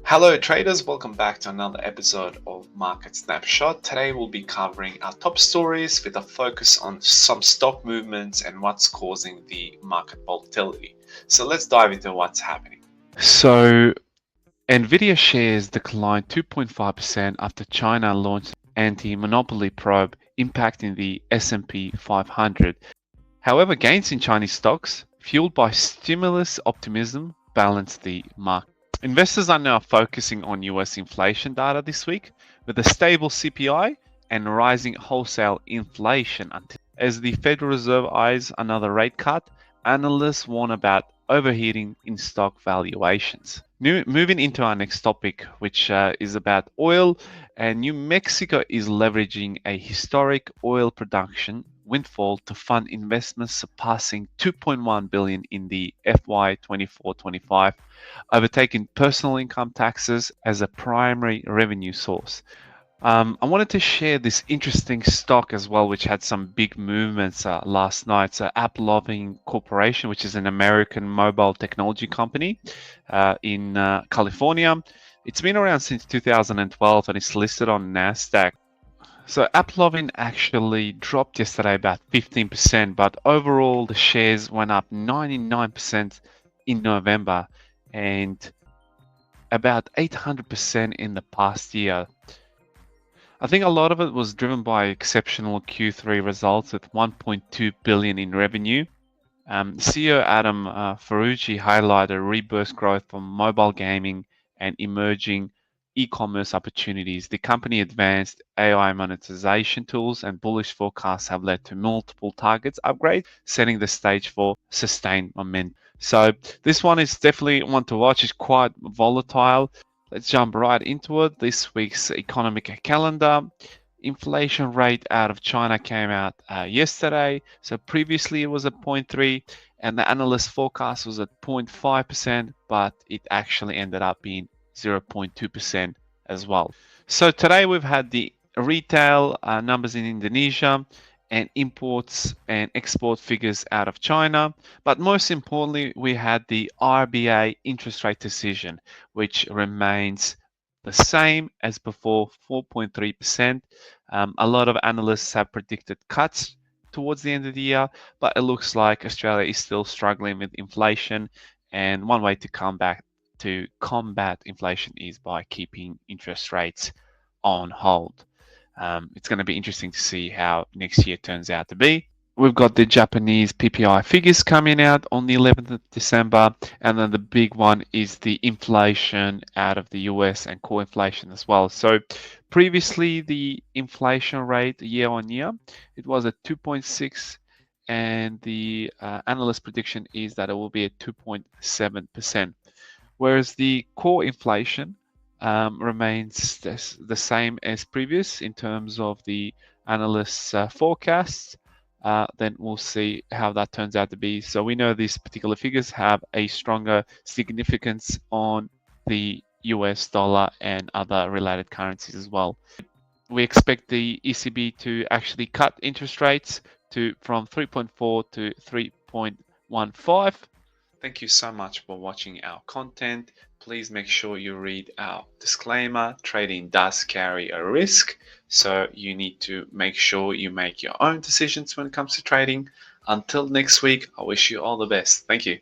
Hello traders, welcome back to another episode of Market Snapshot. Today we'll be covering our top stories with a focus on some stock movements and what's causing the market volatility. So let's dive into what's happening. So, Nvidia shares declined 2.5% after China launched anti-monopoly probe impacting the S&P 500. However, gains in Chinese stocks, fueled by stimulus optimism, balanced the market. Investors are now focusing on US inflation data this week, with a stable CPI and rising wholesale inflation. As the Federal Reserve eyes another rate cut, analysts warn about overheating in stock valuations. Moving into our next topic, which is about oil, and New Mexico is leveraging a historic oil production windfall to fund investments surpassing 2.1 billion in the FY 24-25, overtaking personal income taxes as a primary revenue source. I wanted to share this interesting stock as well, which had some big movements last night. So, AppLovin Corporation, which is an American mobile technology company in California. It's been around since 2012 and it's listed on NASDAQ. So, AppLovin actually dropped yesterday about 15%, but overall the shares went up 99% in November and about 800% in the past year. I think a lot of it was driven by exceptional Q3 results with 1.2 billion in revenue. CEO Adam Ferrucci highlighted robust growth from mobile gaming and emerging e-commerce opportunities. The company advanced AI monetization tools and bullish forecasts have led to multiple targets upgrades, setting the stage for sustained momentum. So this one is definitely one to watch. It's quite volatile. Let's jump right into it. This week's economic calendar. Inflation rate out of China came out yesterday. So previously it was at 0.3 and the analyst forecast was at 0.5%, but it actually ended up being 0.2% as well. So today we've had the retail numbers in Indonesia and imports and export figures out of China. But most importantly, we had the RBA interest rate decision, which remains the same as before, 4.3%. A lot of analysts have predicted cuts towards the end of the year, but it looks like Australia is still struggling with inflation. And one way to combat inflation is by keeping interest rates on hold. It's going to be interesting to see how next year turns out to be. We've got the Japanese PPI figures coming out on the 11th of December, and then the big one is the inflation out of the US and core inflation as well. So previously the inflation rate year on year, it was at 2.6, and the analyst prediction is that it will be at 2.7%. Whereas the core inflation remains the same as previous in terms of the analysts' forecasts. Then we'll see how that turns out to be. So we know these particular figures have a stronger significance on the US dollar and other related currencies as well. We expect the ECB to actually cut interest rates from 3.4 to 3.15. Thank you so much for watching our content. Please make sure you read our disclaimer. Trading does carry a risk, so you need to make sure you make your own decisions when it comes to trading. Until next week, I wish you all the best. Thank you.